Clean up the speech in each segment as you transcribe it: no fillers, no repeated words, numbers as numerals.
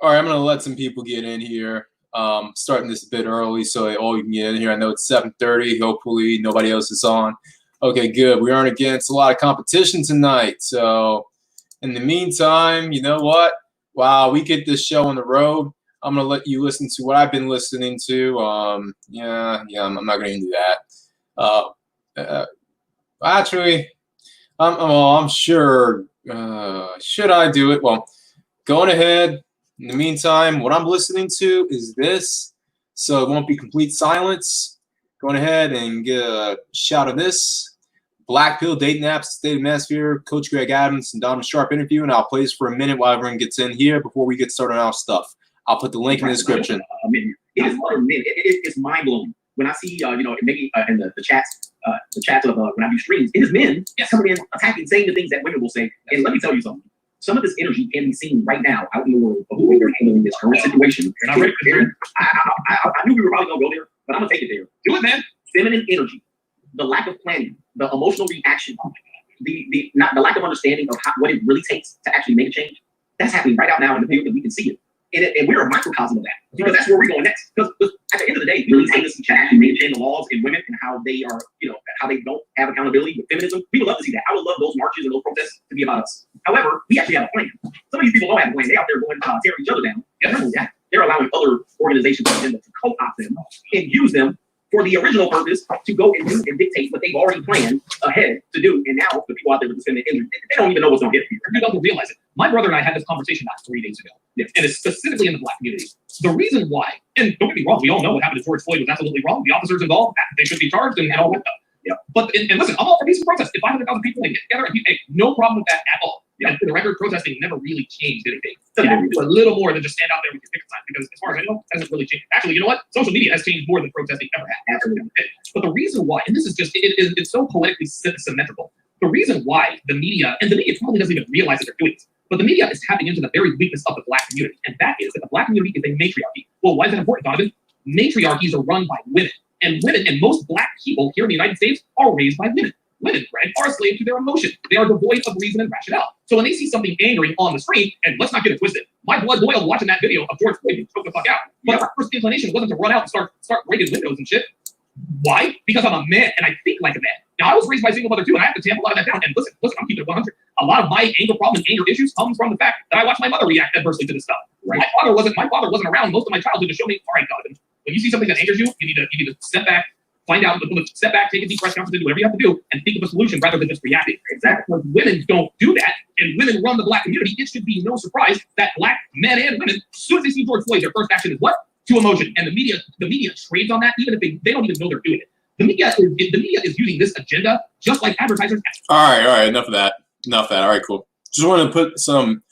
All right, I'm gonna let some people get in here. Starting this a bit early, so all you can get in here. I know it's 7:30. Hopefully, nobody else is on. Okay, good. We aren't against a lot of competition tonight. So, in the meantime, you know what? While we get this show on the road, I'm gonna let you listen to what I've been listening to. I'm not gonna do that. Uh, uh, Actually, I'm sure. Should I do it? Well, going ahead. In the meantime, what I'm listening to is this, so it won't be complete silence. Going ahead and get a shout of this. Black Pill, Dating Apps, State of Manosphere, Coach Greg Adams, and Donald Sharp interview, and I'll play this for a minute while everyone gets in here before we get started on our stuff. I'll put the link in the description. It's mind blowing when I see maybe in the chats of when I do streams. It is men coming in attacking, saying the things that women will say. And let me tell you something. Some of this energy can be seen right now out in the world of the way they're handling this current situation. And I knew we were probably gonna go there, but I'm gonna take it there. Do it, man. Feminine energy, the lack of planning, the emotional reaction, the lack of understanding of what it really takes to actually make a change. That's happening right out now in the field, and we can see it. And we're a microcosm of that, because that's where we're going next. Because at the end of the day, we take this to actually maintain the laws in women and how they are, how they don't have accountability with feminism. We would love to see that. I would love those marches and those protests to be about us. However, we actually have a plan. Some of these people don't have a plan. They're out there going tearing each other down. They're allowing other organizations to co-opt them and use them for the original purpose to go and do and dictate what they've already planned ahead to do. And now the people out there with the feminine energy, they don't even know what's going to get here. You don't realize it. My brother and I had this conversation about 3 days ago, and it's specifically in the Black community. The reason why, and don't get me wrong, we all know what happened to George Floyd was absolutely wrong. The officers involved, they should be charged and all that stuff. Yeah. But and listen, I'm all for peaceful protest. If 500,000 people get together, no problem with that at all. Yeah. And for the record, protesting never really changed anything. So you have to do a little more than just stand out there with your picket sign, because as far as I know, it hasn't really changed. Actually, you know what? Social media has changed more than protesting ever had. Absolutely. But the reason why, and this is just, it's so politically symmetrical. The reason why the media probably doesn't even realize that they're doing this, but the media is tapping into the very weakness of the Black community, and that is that the Black community is a matriarchy. Well, why is that important, Donovan? Matriarchies are run by women, and most Black people here in the United States are raised by women. Women, right, are a slave to their emotion. They are devoid of reason and rationale. So when they see something angering on the screen, and let's not get it twisted, my blood boiled watching that video of George Floyd being choked the fuck out. But our first inclination wasn't to run out and start breaking windows and shit. Why? Because I'm a man and I think like a man. Now, I was raised by a single mother too, and I have to tamp a lot of that down. And listen, I'm keeping it 100. A lot of my anger problem and anger issues comes from the fact that I watched my mother react adversely to this stuff. Right. My father wasn't around most of my childhood to show me, all right, Donovan, when you see something that angers you, you need to step back, find out, step back, take a deep breath, do whatever you have to do, and think of a solution rather than just reacting. Exactly. When women don't do that, and women run the Black community, it should be no surprise that Black men and women, as soon as they see George Floyd, their first action is what? To emotion. And the media trades on that, even if they don't even know they're doing it. The media is using this agenda just like advertisers. All right. Enough of that. All right, cool. Just want to put some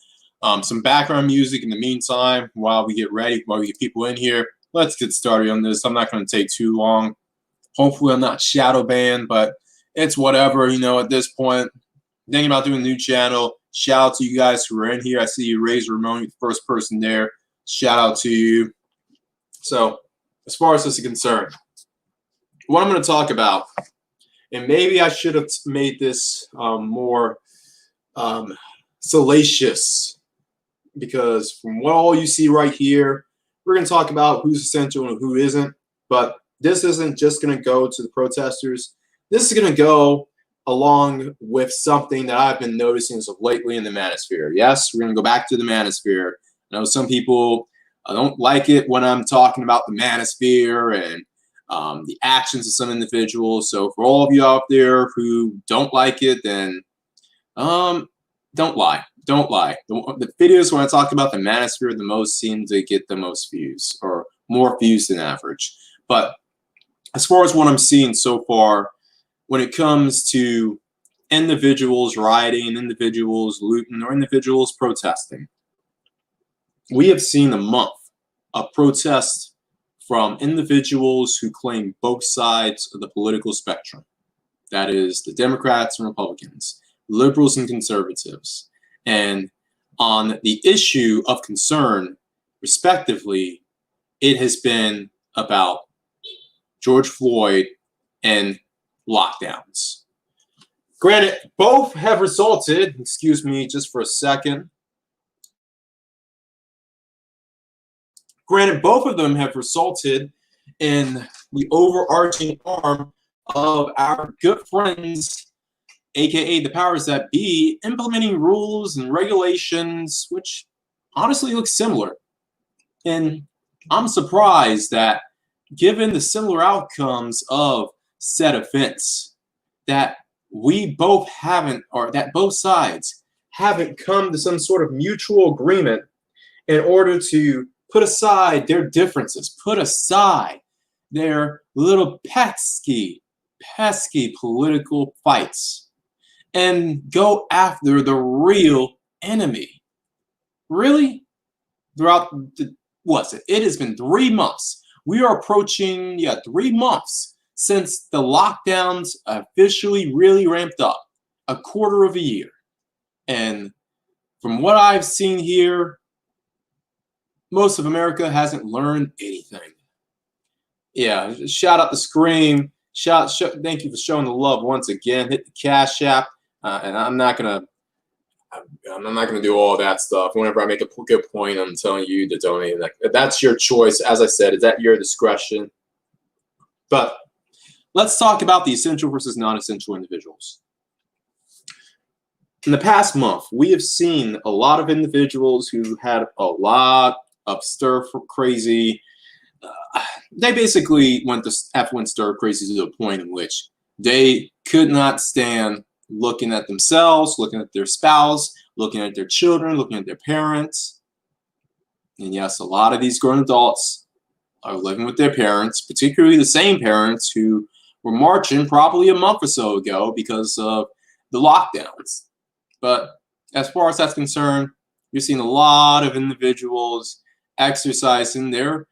background music in the meantime while we get ready, while we get people in here. Let's get started on this. I'm not going to take too long. Hopefully, I'm not shadow banned, but it's whatever. At this point, thinking about doing a new channel. Shout out to you guys who are in here. I see you, Razor Ramon, the first person there. Shout out to you. So, as far as this is concerned, what I'm going to talk about, and maybe I should have made this more salacious, because from what all you see right here, we're going to talk about who's essential and who isn't. But this isn't just going to go to the protesters. This is going to go along with something that I've been noticing as of lately in the Manosphere. Yes, we're going to go back to the Manosphere. I know some people don't like it when I'm talking about the Manosphere and the actions of some individuals. So for all of you out there who don't like it, then don't lie. Don't lie. The videos when I talk about the Manosphere the most seem to get the most views, or more views than average. But as far as what I'm seeing so far, when it comes to individuals rioting, individuals looting, or individuals protesting, we have seen a month of protests from individuals who claim both sides of the political spectrum. That is the Democrats and Republicans, liberals and conservatives. And on the issue of concern, respectively, it has been about George Floyd and lockdowns. Granted, both have resulted, excuse me just for a second, Granted, both of them have resulted in the overarching arm of our good friends, aka the powers that be, implementing rules and regulations which honestly look similar. And I'm surprised that, given the similar outcomes of said events, that we both haven't, or that both sides haven't come to some sort of mutual agreement in order to put aside their differences, put aside their little pesky political fights, and go after the real enemy. Really? Throughout the, what's it? It has been 3 months. We are approaching, 3 months since the lockdowns officially really ramped up. A quarter of a year. And from what I've seen here, most of America hasn't learned anything. Yeah, shout out to Scream. Thank you for showing the love once again. Hit the Cash App, and I'm not gonna do all that stuff. Whenever I make a good point, I'm telling you to donate. That's your choice. As I said, it's at your discretion. But let's talk about the essential versus non-essential individuals. In the past month, we have seen a lot of individuals who had a lot of stir-crazy. They basically went to F1 stir-crazy to the point in which they could not stand looking at themselves, looking at their spouse, looking at their children, looking at their parents. And yes, a lot of these grown adults are living with their parents, particularly the same parents who were marching probably a month or so ago because of the lockdowns. But as far as that's concerned, you're seeing a lot of individuals exercising their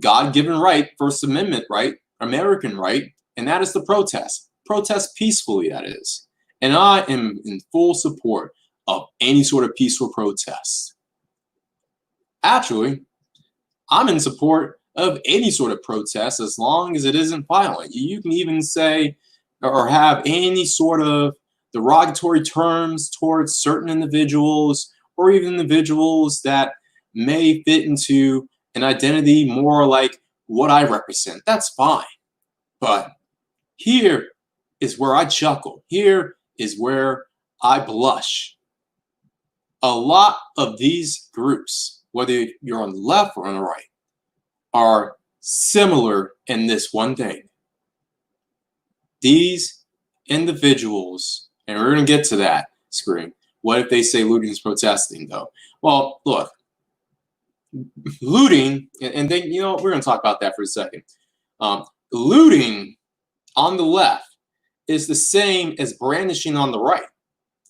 God-given right, First Amendment right, American right, and that is the protest. Protest peacefully, that is. And I am in full support of any sort of peaceful protest. Actually, I'm in support of any sort of protest as long as it isn't violent. You can even say or have any sort of derogatory terms towards certain individuals or even individuals that may fit into an identity more like what I represent. That's fine. But here is where I chuckle. Here is where I blush. A lot of these groups, whether you're on the left or on the right, are similar in this one thing. These individuals, and we're going to get to that, Scream. What if they say looting is protesting, though? Well, look, looting, and then, we're going to talk about that for a second. Looting on the left is the same as brandishing on the right.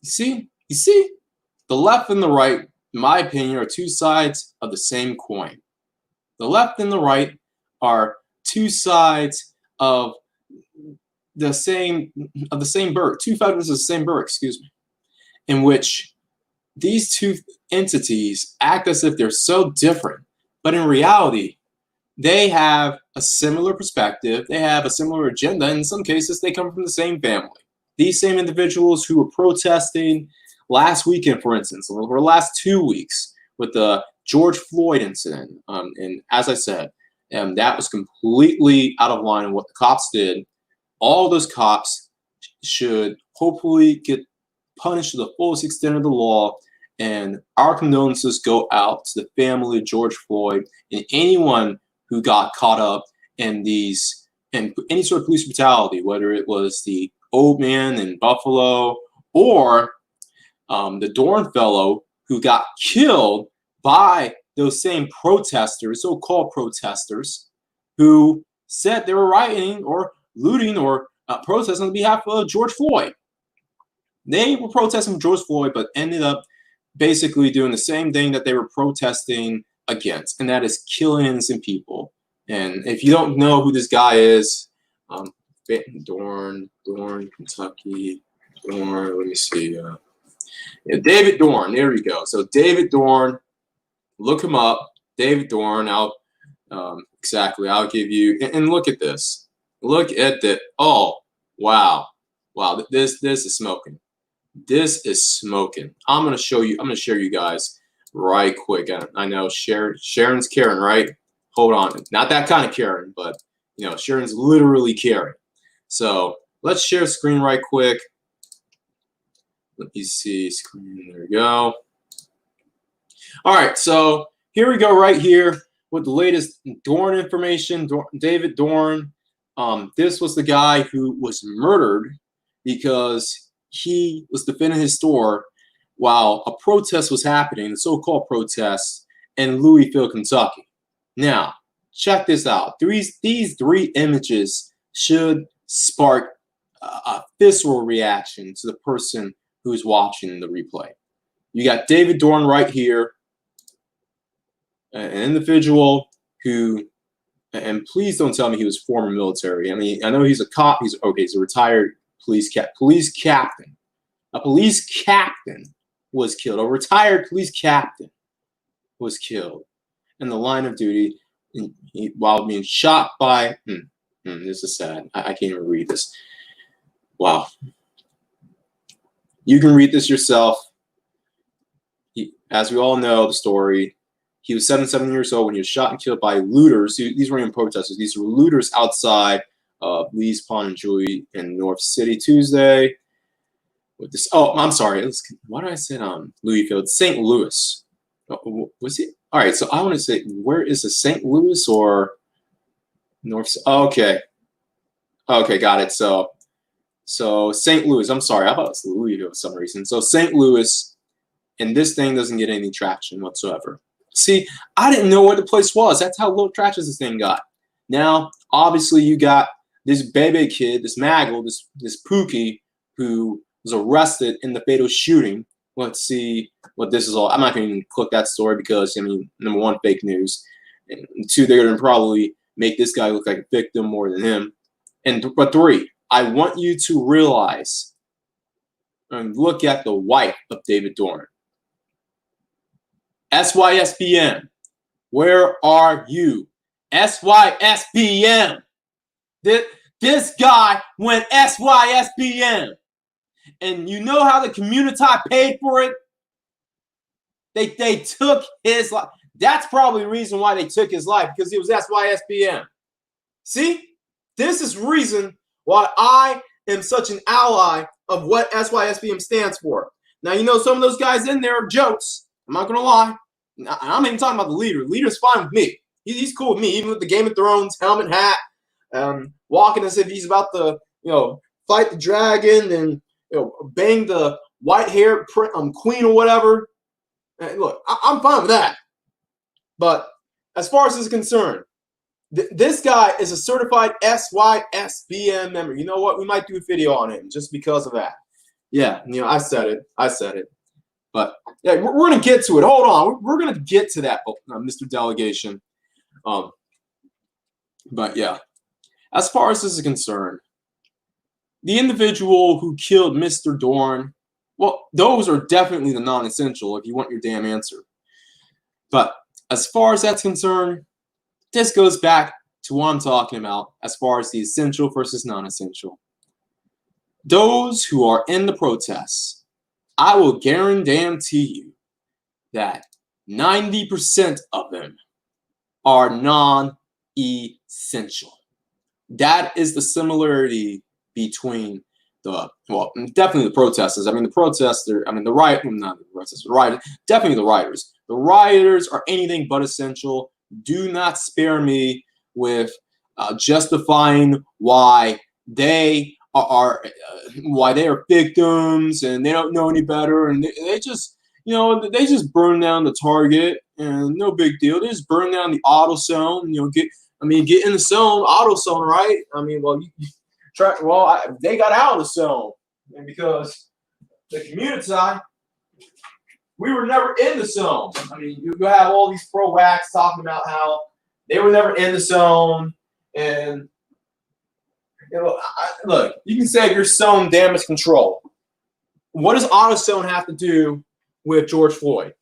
You see? The left and the right, in my opinion, are two sides of the same coin. The left and the right are two sides of the same bird, two feathers of the same bird, excuse me, in which these two entities act as if they're so different, but in reality, they have a similar perspective, they have a similar agenda, and in some cases, they come from the same family. These same individuals who were protesting last weekend, for instance, or the last 2 weeks with the George Floyd incident, and as I said, that was completely out of line with what the cops did. All those cops should hopefully get punished to the fullest extent of the law, and our condolences go out to the family of George Floyd and anyone who got caught up in these and any sort of police brutality, whether it was the old man in Buffalo or the Dorn fellow who got killed by those same protesters, so-called protesters, who said they were rioting or looting or protesting on behalf of George Floyd. They were protesting George Floyd, but ended up basically doing the same thing that they were protesting against, and that is killing innocent people. And if you don't know who this guy is, Dorn, Kentucky, Dorn, let me see. David Dorn, there we go. So David Dorn, look him up. David Dorn, I'll give you, and look at this. Look at that. Oh, wow. This is smoking. This is smoking. I'm going to share you guys right quick. I know Sharon's Karen, right? Hold on. Not that kind of Karen, but, you know, Sharon's literally Karen. So let's share screen right quick. Let me see screen. There we go. All right, so here we go right here with the latest Dorn information. David Dorn. This was the guy who was murdered because he was defending his store while a protest was happening, a so-called protest in Louisville, Kentucky. Now, check this out. These three images should spark a visceral reaction to the person who's watching the replay. You got David Dorn right here, an individual who, and please don't tell me he was former military. I mean, I know he's a cop. He's a retired police captain. A police captain was killed. A retired police captain was killed in the line of duty while being shot by. This is sad. I can't even read this. Wow. You can read this yourself. As we all know the story, he was 77 years old when he was shot and killed by looters. These weren't even protesters. These were looters outside of Lee's Pawn and Jewelry in North City Tuesday. With this, oh, I'm sorry. Why did I say Louisville? St. Louis. Was he? All right. So I want to say, where is the St. Louis or North? Oh, okay. Okay, got it. So St. Louis. I'm sorry. I thought it was Louisville for some reason. So St. Louis, and this thing doesn't get any traction whatsoever. See, I didn't know where the place was. That's how little traction this thing got. Now, obviously, you got this baby kid, this Maggle, this Pookie, who was arrested in the fatal shooting. Let's see what this is all. I'm not going to even click that story because, I mean, number one, fake news. And two, they're going to probably make this guy look like a victim more than him. But three, I want you to realize and look at the wife of David Dorn. SYSBM, where are you? SYSBM. This guy went SYSBM. And you know how the community paid for it? They took his life. That's probably the reason why they took his life, because he was SYSBM. See? This is reason why I am such an ally of what SYSBM stands for. Now, you know, some of those guys in there are jokes. I'm not going to lie. I'm not even talking about the leader. The leader's fine with me. He's cool with me, even with the Game of Thrones helmet hat, walking as if he's about to, you know, fight the dragon and, you know, bang the white-haired queen or whatever. And look, I'm fine with that. But as far as this is concerned, this guy is a certified SYSBM member. You know what? We might do a video on him just because of that. Yeah, you know, I said it. But yeah, we're going to get to it. Hold on. We're going to get to that, Mr. Delegation. But yeah, as far as this is concerned, the individual who killed Mr. Dorn, well, those are definitely the non-essential if you want your damn answer. But as far as that's concerned, this goes back to what I'm talking about as far as the essential versus non-essential. Those who are in the protests, I will guarantee you that 90% of them are non-essential. That is the similarity between definitely the protesters. I mean, the protesters, I mean, not the protesters, the rioters, definitely the rioters. The rioters are anything but essential. Do not spare me with justifying why they are victims and they don't know any better, and they just, you know, they just burn down the Target and no big deal. They just burn down the AutoZone. You know, get in the zone, AutoZone, right? I mean, well, they got out of the zone, and because the community, we were never in the zone. I mean, you have all these pro-wax talking about how they were never in the zone, and you know, look, you can say your zone damage control. What does AutoZone have to do with George Floyd?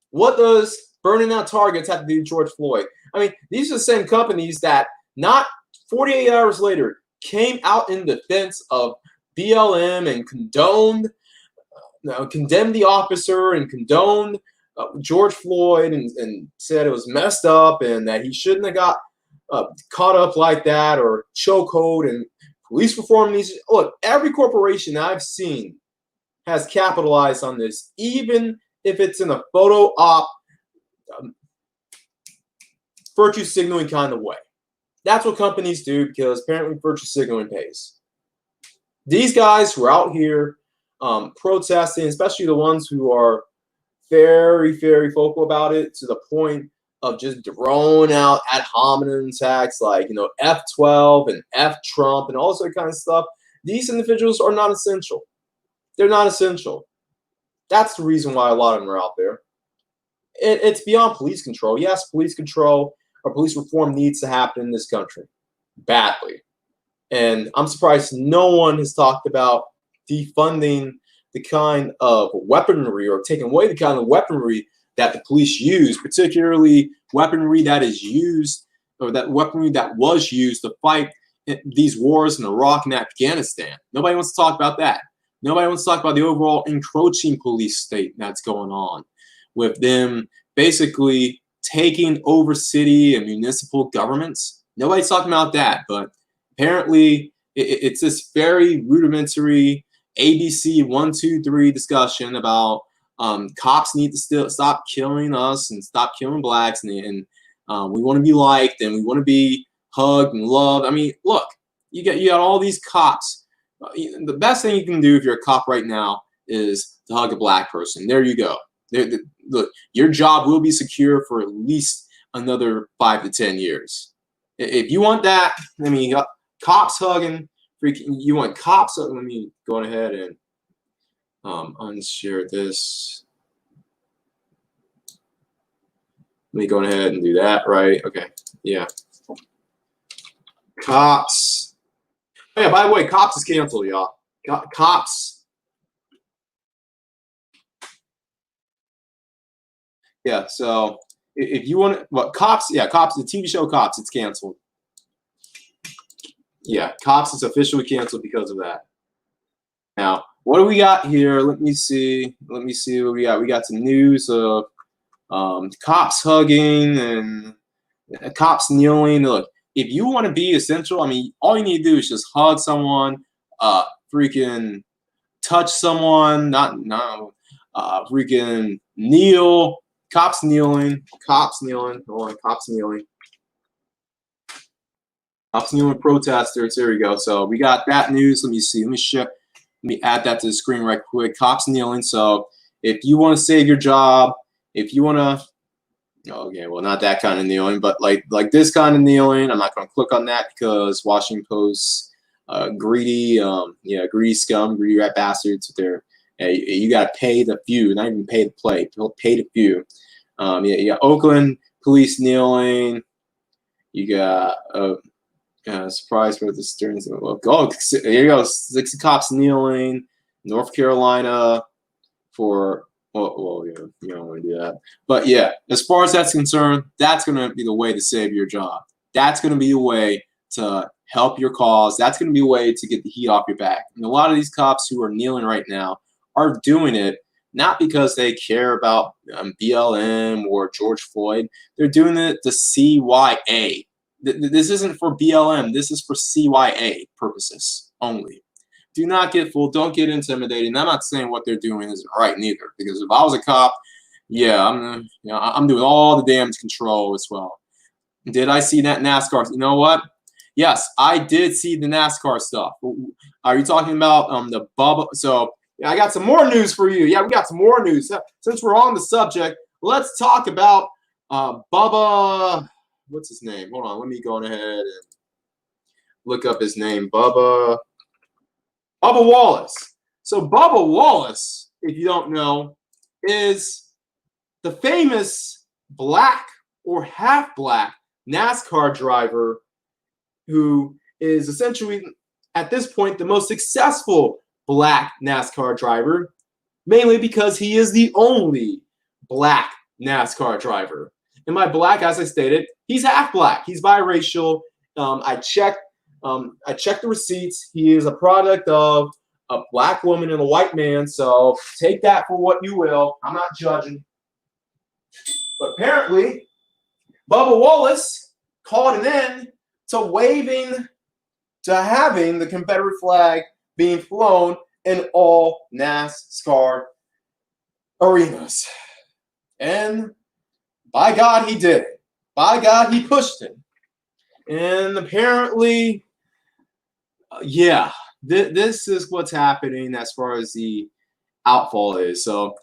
What does burning out Targets have to do with George Floyd? I mean, these are the same companies that not 48 hours later came out in defense of BLM and condemned the officer and condoned George Floyd and said it was messed up and that he shouldn't have got caught up like that or chokehold and police reform needs. Look, every corporation I've seen has capitalized on this, even if it's in a photo op, virtue signaling kind of way. That's what companies do because apparently virtue signaling pays. These guys who are out here protesting, especially the ones who are very, very vocal about it to the point of just throwing out ad hominem attacks like, F12 and F Trump and all that kind of stuff. These individuals are not essential. They're not essential. That's the reason why a lot of them are out there. It's beyond police control. Yes, police control or police reform needs to happen in this country badly. And I'm surprised no one has talked about defunding the kind of weaponry or taking away the kind of weaponry that the police use, particularly weaponry that is used or that weaponry that was used to fight these wars in Iraq and Afghanistan. Nobody wants to talk about that. Nobody wants to talk about the overall encroaching police state that's going on with them basically taking over city and municipal governments. Nobody's talking about that, but apparently it's this very rudimentary ABC 1, 2, 3 discussion about cops need to still stop killing us and stop killing blacks, and we want to be liked and we want to be hugged and loved. I mean, look, you got all these cops. The best thing you can do if you're a cop right now is to hug a black person. There you go. Look, your job will be secure for at least another 5 to 10 years. If you want that, I mean, cops hugging. You want cops? Let me go ahead and unshare this. Let me go ahead and do that, right? Okay, yeah. Cops. Oh, yeah, by the way, cops is canceled, y'all. Cops. Yeah, so if you want to, Cops, yeah, Cops, the TV show Cops, it's canceled. Yeah, Cops is officially canceled because of that. Now, what do we got here? Let me see what we got. We got some news of cops hugging and cops kneeling. Look, if you want to be essential, I mean, all you need to do is just hug someone, freaking touch someone, freaking kneel. Cops kneeling. Cops kneeling. Hold on, cops kneeling. Cops kneeling protesters. There we go. So we got that news. Let me see. Let me add that to the screen right quick. Cops kneeling. So if you want to save your job, if you want to, okay, well, not that kind of kneeling, but like this kind of kneeling. I'm not going to click on that because Washington Post, greedy, greedy scum, greedy rat bastards. You got to pay the few, not even pay the play, pay the few. You got Oakland police kneeling. You got surprise for the Stearns. Oh, there you go. 6 cops kneeling. North Carolina for. Well, yeah, you don't want to do that. But yeah, as far as that's concerned, that's going to be the way to save your job. That's going to be a way to help your cause. That's going to be a way to get the heat off your back. And a lot of these cops who are kneeling right now are doing it not because they care about BLM or George Floyd. They're doing it to CYA. This isn't for BLM. This is for CYA purposes only. Do not get fooled. Don't get intimidated. And I'm not saying what they're doing isn't right neither. Because if I was a cop, yeah, I'm doing all the damage control as well. Did I see that NASCAR? You know what? Yes, I did see the NASCAR stuff. Are you talking about the Bubba? So yeah, I got some more news for you. Yeah, we got some more news. Since we're on the subject, let's talk about Bubba. What's his name? Hold on. Let me go ahead and look up his name. Bubba Wallace. So Bubba Wallace, if you don't know, is the famous black or half black NASCAR driver who is essentially, at this point, the most successful black NASCAR driver, mainly because he is the only black NASCAR driver. And by black, as I stated, he's half black. He's biracial. I checked the receipts. He is a product of a black woman and a white man. So take that for what you will. I'm not judging. But apparently, Bubba Wallace called an end to having the Confederate flag being flown in all NASCAR arenas. And by God, he did it. By God, he pushed it. And apparently, yeah, this is what's happening as far as the outfall is. So,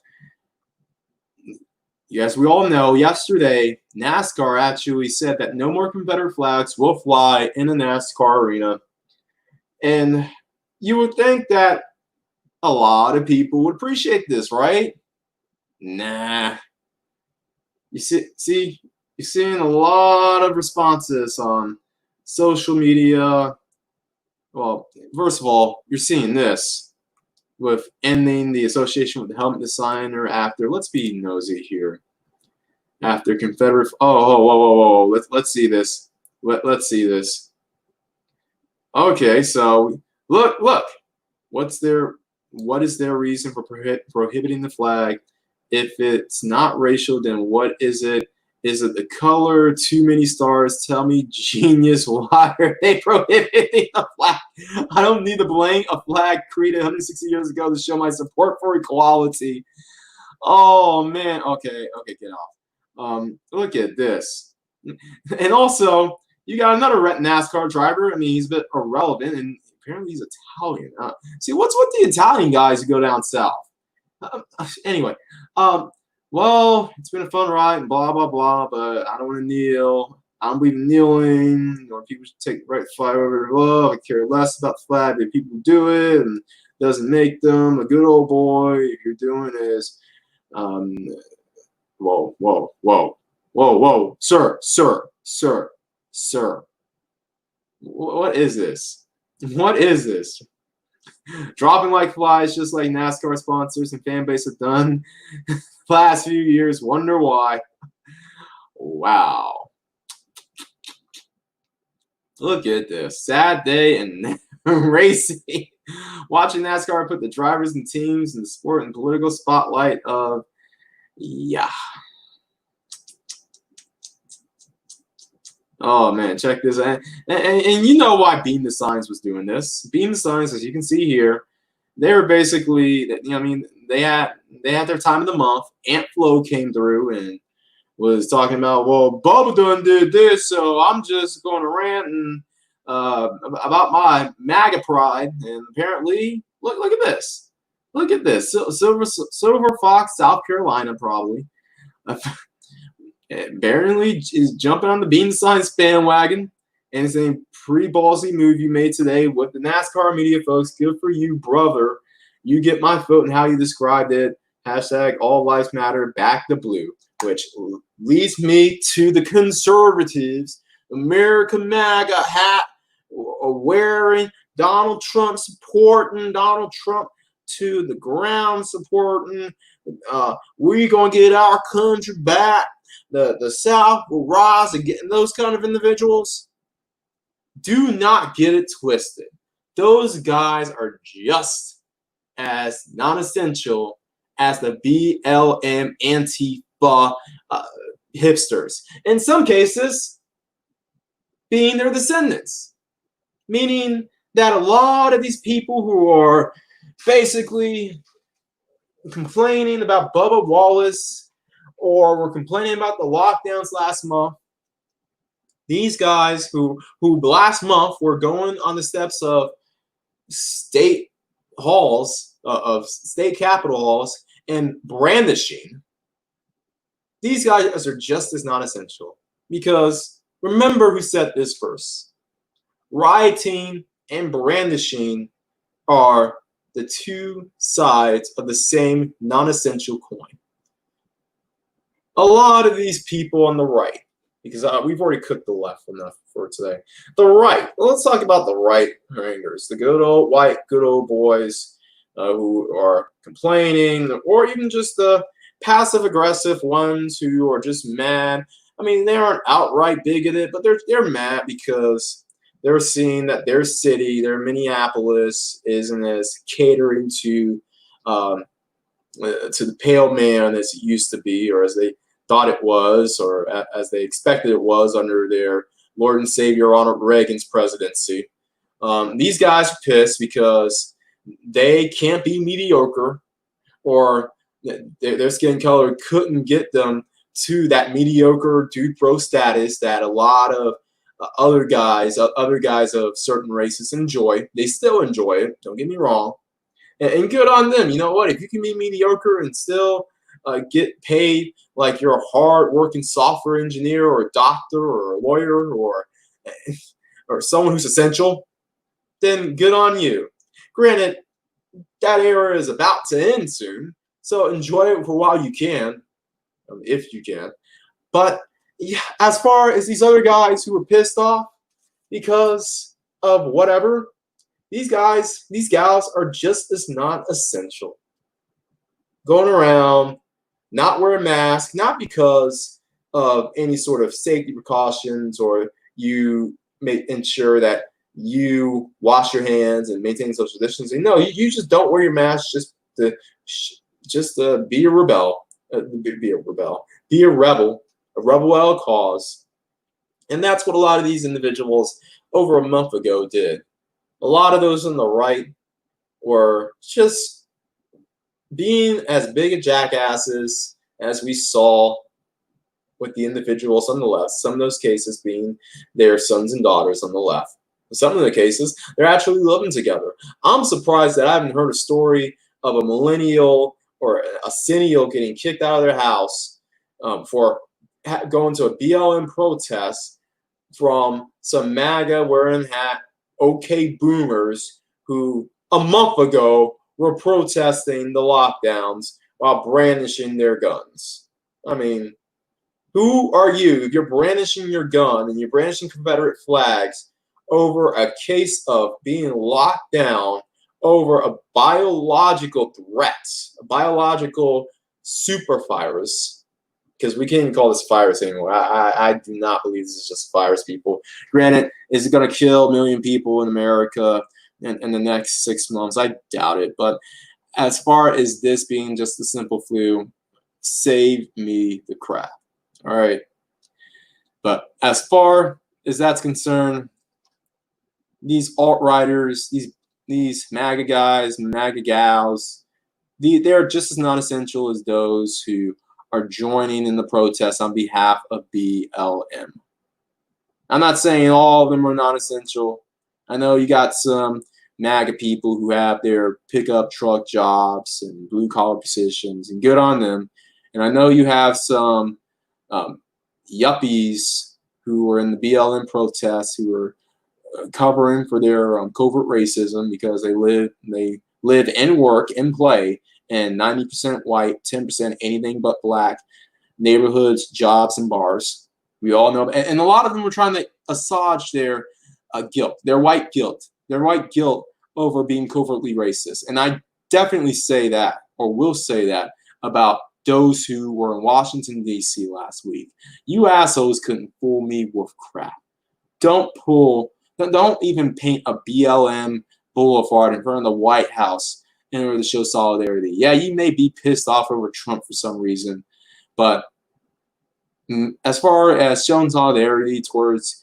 yes, we all know yesterday, NASCAR actually said that no more Confederate flags will fly in a NASCAR arena. And you would think that a lot of people would appreciate this, right? Nah. You're seeing a lot of responses on social media. Well, first of all, you're seeing this with ending the association with the helmet designer after, let's be nosy here, after Confederate, whoa, let's see this. Let's see this. Okay, so look, what is their reason for prohibiting the flag? If it's not racial, then what is it? Is it the color? Too many stars? Tell me, genius, why are they prohibiting the flag? I don't need to blame a flag created 160 years ago to show my support for equality. Oh, man. Okay, get off. Look at this. And also, you got another NASCAR driver. I mean, he's a bit irrelevant, and apparently he's Italian. See, what's with the Italian guys who go down south? Anyway, well, it's been a fun ride and blah, blah, blah, but I don't want to kneel. I don't believe in kneeling. People should take the right to fly over their love. I care less about the flag, but people do it, and it doesn't make them a good old boy. If you're doing is, whoa, sir. What is this? What is this? Dropping like flies, just like NASCAR sponsors and fan base have done the last few years. Wonder why. Wow. Look at this. Sad day in racing. Watching NASCAR put the drivers and teams in the sport and political spotlight of, yeah. Oh, man, check this out. And you know why Beam the Signs was doing this. Beam the Signs, as you can see here, they were basically, they had their time of the month. Aunt Flo came through and was talking about, well, Bubba done did this, so I'm just going to rant and, about my MAGA pride. And apparently, look at this. Look at this. Silver Fox, South Carolina, probably. Apparently is jumping on the Beam Science bandwagon, and it's a pretty ballsy move you made today with the NASCAR media folks. Good for you, brother. You get my vote and how you described it. Hashtag all lives matter, back the blue, which leads me to the conservatives, American MAGA hat wearing, Donald Trump supporting, Donald Trump to the ground supporting. We're going to get our country back. The South will rise again. Those kind of individuals, do not get it twisted. Those guys are just as non-essential as the BLM Antifa hipsters. In some cases, being their descendants. Meaning that a lot of these people who are basically complaining about Bubba Wallace, or were complaining about the lockdowns last month. These guys who last month were going on the steps of state halls, of state capitol halls, and brandishing. These guys are just as non-essential. Because remember who said this first. Rioting and brandishing are the two sides of the same non-essential coin. A lot of these people on the right, because we've already cooked the left enough for today. The right. Well, let's talk about the right-wingers, the good old white, good old boys who are complaining, or even just the passive-aggressive ones who are just mad. I mean, they aren't outright bigoted, but they're mad because they're seeing that their city, their Minneapolis, isn't as catering to the pale man as it used to be, or as they thought it was, or as they expected it was under their Lord and Savior Ronald Reagan's presidency. These guys are pissed because they can't be mediocre, or their skin color couldn't get them to that mediocre dude pro status that a lot of other guys of certain races enjoy. They still enjoy it, don't get me wrong, and good on them. You know what? If you can be mediocre and still get paid like you're a hard-working software engineer or a doctor or a lawyer or someone who's essential, then good on you. Granted, that era is about to end soon, so enjoy it for a while you can, if you can. But yeah, as far as these other guys who were pissed off because of whatever, these gals are just as not essential. Going around, not wearing masks, not because of any sort of safety precautions, or you may ensure that you wash your hands and maintain social distancing. No, you just don't wear your mask just to be a rebel, be a rebel at a cause. And that's what a lot of these individuals over a month ago did. A lot of those on the right were just being as big a jackasses as we saw with the individuals on the left, some of those cases being their sons and daughters on the left. In some of the cases, they're actually living together. I'm surprised that I haven't heard a story of a millennial or a centennial getting kicked out of their house for going to a BLM protest from some MAGA wearing hat, okay boomers who a month ago were protesting the lockdowns while brandishing their guns. I mean, who are you if you're brandishing your gun and you're brandishing Confederate flags over a case of being locked down over a biological threat, a biological super virus? Because we can't even call this virus anymore. I do not believe this is just a virus, people. Granted, is it going to kill 1 million people in America in the next 6 months? I doubt it. But as far as this being just a simple flu, save me the crap. All right. But as far as that's concerned, these alt-righters, these MAGA guys, MAGA gals, they're just as non-essential as those who are joining in the protests on behalf of BLM. I'm not saying all of them are non-essential. I know you got some MAGA people who have their pickup truck jobs and blue-collar positions, and good on them. And I know you have some yuppies who are in the BLM protests who are covering for their covert racism because they live and work and play in 90% white, 10% anything but black neighborhoods, jobs, and bars. We all know, and a lot of them are trying to assuage their guilt, their white guilt over being covertly racist. And I definitely say that, or will say that, about those who were in Washington, D.C. last week. You assholes couldn't fool me with crap. Don't even paint a BLM boulevard in front of the White House in order to show solidarity. Yeah, you may be pissed off over Trump for some reason, but as far as showing solidarity towards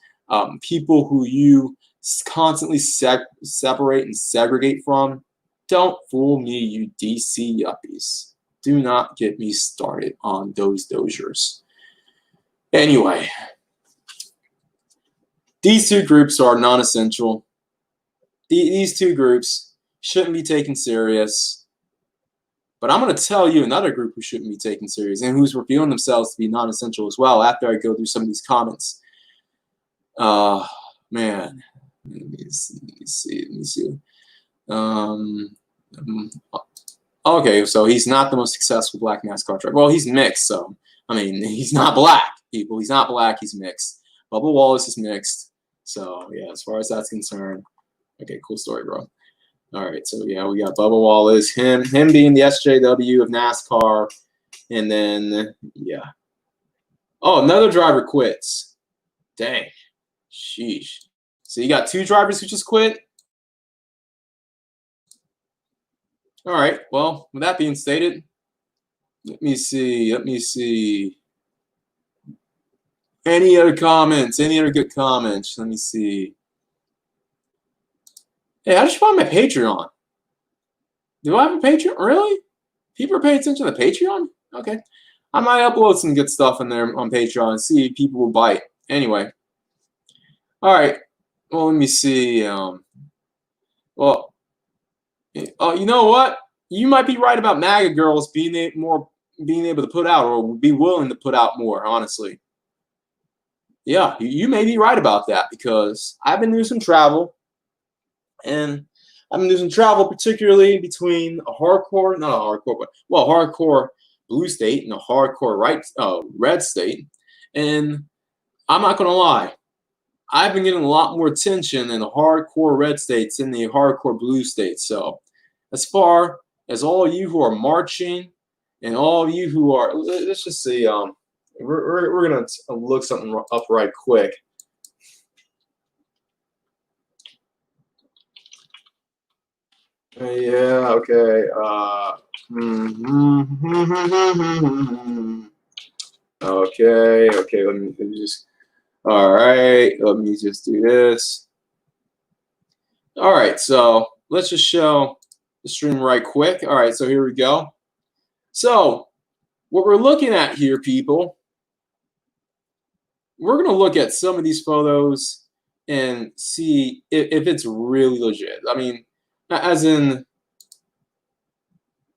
people who you constantly separate and segregate from, don't fool me, you DC yuppies. Do not get me started on those Doziers. Anyway, these two groups are non-essential. These two groups shouldn't be taken serious. But I'm going to tell you another group who shouldn't be taken serious and who's revealing themselves to be non-essential as well after I go through some of these comments. Man. Let me see. Okay, so he's not the most successful black NASCAR driver. Well, he's mixed, so, I mean, he's not black, people. He's not black, he's mixed. Bubba Wallace is mixed. So, yeah, as far as that's concerned. Okay, cool story, bro. All right, so, yeah, we got Bubba Wallace, him being the SJW of NASCAR, and then, yeah. Oh, another driver quits. Dang. Sheesh. So you got two drivers who just quit? All right, well, with that being stated, let me see. Any other comments? Any other good comments? Let me see. Hey, how did you find my Patreon? Do I have a Patreon? Really? People are paying attention to Patreon? Okay. I might upload some good stuff in there on Patreon and see if people will bite. Anyway. All right. Well, let me see. Well, you know what? You might be right about MAGA girls being able to put out or be willing to put out more, honestly. Yeah, you may be right about that because I've been doing some travel, and I've been doing some travel particularly between a hardcore, not a hardcore, but well, hardcore blue state and a hardcore red state. And I'm not gonna lie, I've been getting a lot more attention in the hardcore red states than the hardcore blue states. So as far as all of you who are marching and all of you who are, let's just see, we're gonna look something up right quick. Yeah, okay. Okay, let me just, all right, let me just do this. All right, so let's just show the stream right quick. All right, so here we go. So what we're looking at here, people, we're going to look at some of these photos and see if it's really legit. I mean, as in,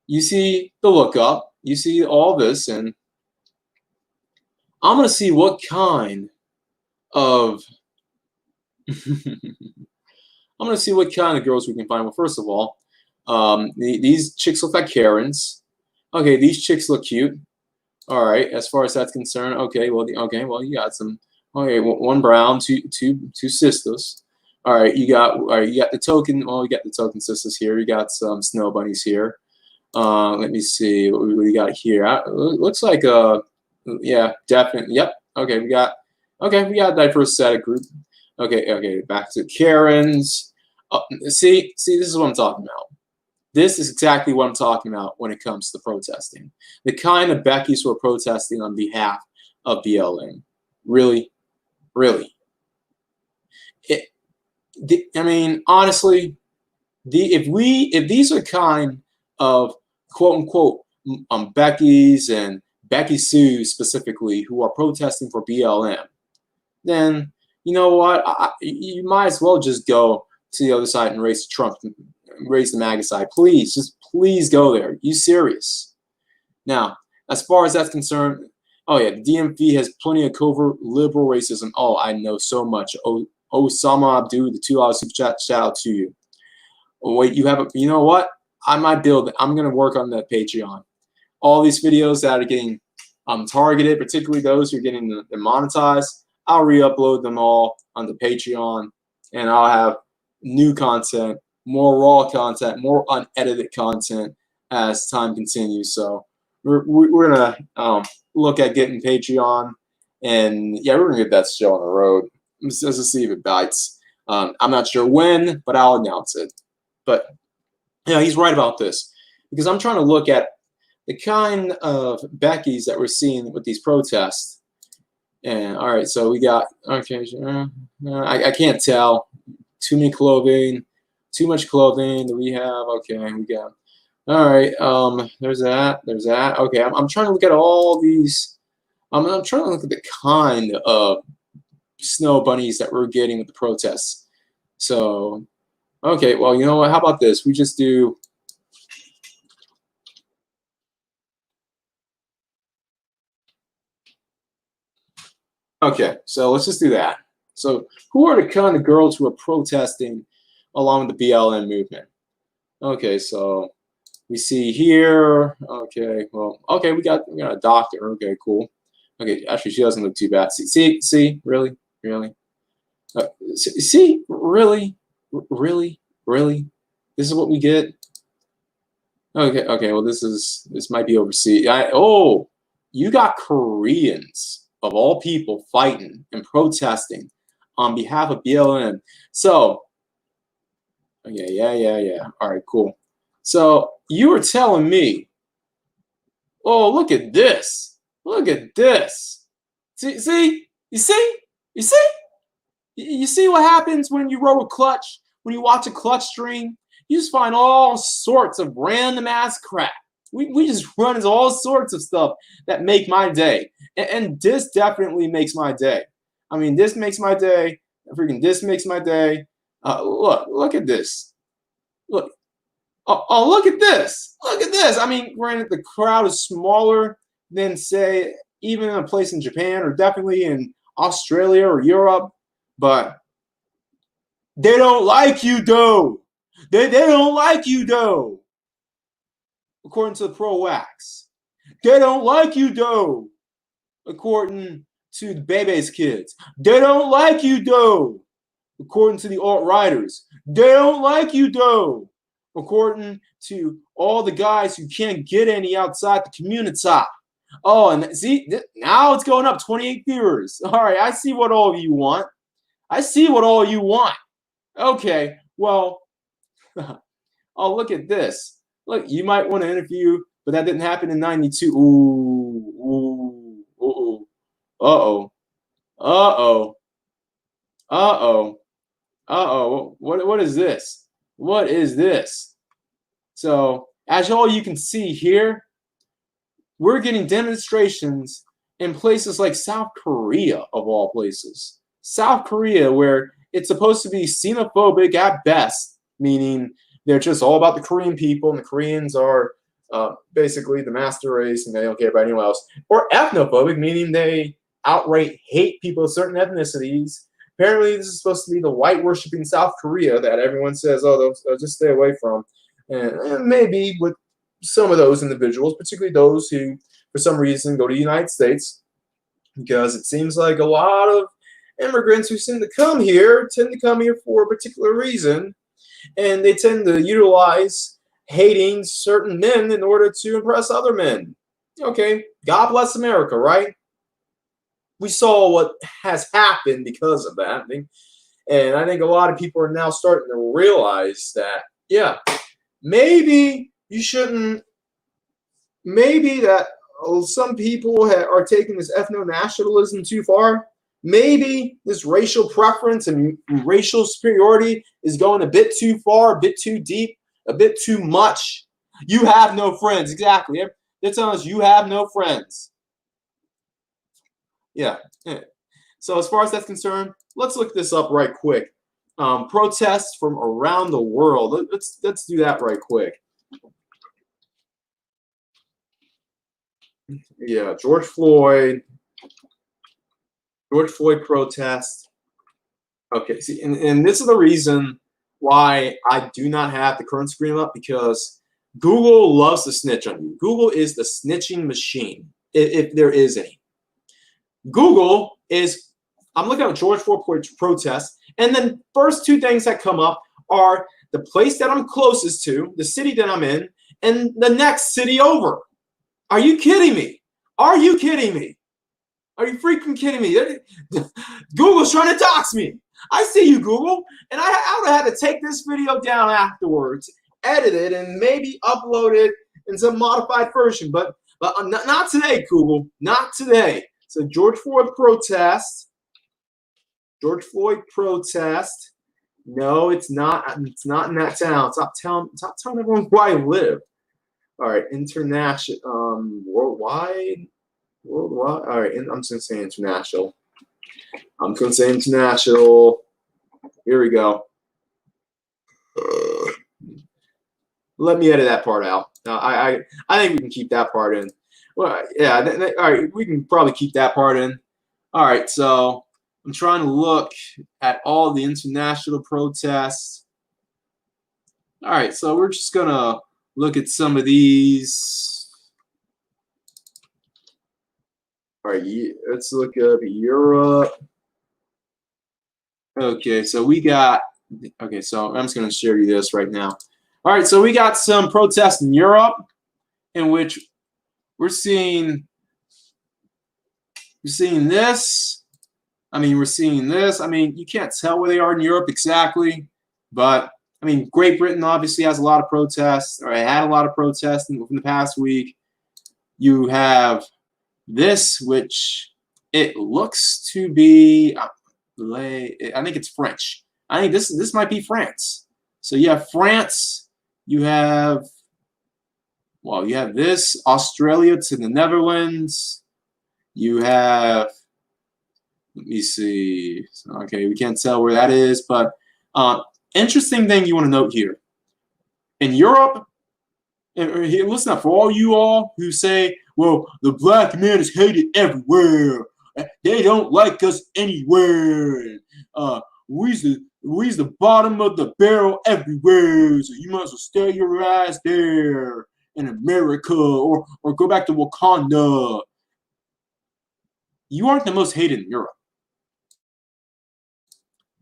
you see the lookup, you see all this, and I'm going to see what kind of I'm going to see what kind of girls we can find. Well, first of all, these chicks look like Karens. Okay, these chicks look cute. All right, as far as that's concerned, okay, well, you got some. Okay, one brown, two sisters. All right, you got the token. Well, you got the token sisters here. You got some snow bunnies here. Let me see what we got here. Looks like yeah, definitely. Yep. Okay, we got a diverse set of group. Okay, back to Karens. See, this is what I'm talking about. This is exactly what I'm talking about when it comes to protesting. The kind of Beckys who are protesting on behalf of BLM. Really? I mean, honestly, if these are kind of quote unquote Beckys and Becky Sue specifically who are protesting for BLM, then you know what? You might as well just go to the other side and raise Trump, raise the MAGA side. Please go there. You serious? Now, as far as that's concerned, oh yeah, the DMV has plenty of covert liberal racism. Oh, I know so much. Osama Abdu, the $2 super chat, shout out to you. Oh, wait, you know what? I'm gonna work on that Patreon. All these videos that are getting targeted, particularly those who are getting monetized, I'll re-upload them all onto Patreon, and I'll have new content, more raw content, more unedited content as time continues. So we're gonna look at getting Patreon, and yeah, we're gonna get that show on the road. Just to see if it bites. I'm not sure when, but I'll announce it. But yeah, he's right about this because I'm trying to look at the kind of Beckys that we're seeing with these protests. And all right, so we got okay. I can't tell. Too many clothing, too much clothing. Do we have? Okay, we got. All right. There's that. Okay, I'm trying to look at all these. I'm trying to look at the kind of snow bunnies that we're getting with the protests. So, okay. Well, you know what? How about this? We just do. Okay, so let's just do that. So who are the kind of girls who are protesting along with the BLM movement? Okay, so we see here. Okay, well, okay, we got a doctor. Okay, cool. Okay, actually, she doesn't look too bad. See, really. See, really. This is what we get. Okay. Well, this might be overseas. You got Koreans of all people fighting and protesting on behalf of BLM. So, okay, yeah. All right, cool. So you were telling me, oh, look at this. See? You see? You see? You see what happens when you roll a clutch? When you watch a clutch stream, you just find all sorts of random ass crap. We just run into all sorts of stuff that make my day. And this definitely makes my day. I mean, this makes my day. Freaking this makes my day. Look at this. Look. Oh, look at this. Look at this. I mean, granted, the crowd is smaller than, say, even a place in Japan or definitely in Australia or Europe. But they don't like you, though. They don't like you, though. According to the pro-wax. They don't like you, though. According to the Bebe's kids. They don't like you, though. According to the alt-riders. They don't like you, though. According to all the guys who can't get any outside the community. Oh, and see, now it's going up 28 viewers. All right, I see what all of you want. I see what all you want. Okay, well, oh, look at this. Look, you might want to interview, but that didn't happen in 92. Ooh. Uh-oh. Uh-oh. Uh-oh. Uh-oh. What is this? What is this? So, as all you can see here, we're getting demonstrations in places like South Korea, of all places. South Korea, where it's supposed to be xenophobic at best, meaning they're just all about the Korean people, and the Koreans are basically the master race, and they don't care about anyone else. Or ethnophobic, meaning they outright hate people of certain ethnicities. Apparently, this is supposed to be the white-worshipping South Korea that everyone says, oh, they'll just stay away from. And maybe with some of those individuals, particularly those who, for some reason, go to the United States, because it seems like a lot of immigrants who tend to come here for a particular reason, and they tend to utilize hating certain men in order to impress other men. Okay, God bless America, right? We saw what has happened because of that. And I think a lot of people are now starting to realize that, yeah, maybe you shouldn't, maybe that some people are taking this ethno-nationalism too far. Maybe this racial preference and racial superiority is going a bit too far, a bit too deep, a bit too much. You have no friends. Exactly. They're telling us you have no friends. Yeah. So as far as that's concerned, let's look this up right quick. Protests from around the world. Let's do that right quick. Yeah, George Floyd protest. Okay, see, and this is the reason why I do not have the current screen up, because Google loves to snitch on you. Google is the snitching machine, if there is any. Google is, I'm looking at George Floyd protest, and then first two things that come up are the place that I'm closest to, the city that I'm in, and the next city over. Are you kidding me? Are you kidding me? Are you freaking kidding me? Google's trying to dox me. I see you, Google. And I would have had to take this video down afterwards, edit it, and maybe upload it in some modified version. But not today, Google. Not today. So George Floyd protest. George Floyd protest. No, it's not. It's not in that town. Stop telling everyone where I live. All right, international, worldwide. All right, I'm just gonna say international. I'm gonna say international. Here we go. Let me edit that part out. I think we can keep that part in. Well, yeah. All right, we can probably keep that part in. All right, so I'm trying to look at all the international protests. All right, so we're just gonna look at some of these. All right, let's look up Europe. Okay, so we got, okay, so I'm just going to share you this right now. All right, so we got some protests in Europe in which we're seeing this. I mean, we're seeing this. I mean, you can't tell where they are in Europe exactly, but I mean, Great Britain obviously has a lot of protests, or had a lot of protests in the past week. You have this, which It looks to be, I think it's French. I think this might be France. So you have France, you have this, Australia to the Netherlands. You have, let me see. Okay, we can't tell where that is, but interesting thing you want to note here. In Europe, and listen up, for all you all who say, well, the black man is hated everywhere. They don't like us anywhere. We's the bottom of the barrel everywhere. So you might as well stay your ass there in America or go back to Wakanda. You aren't the most hated in Europe.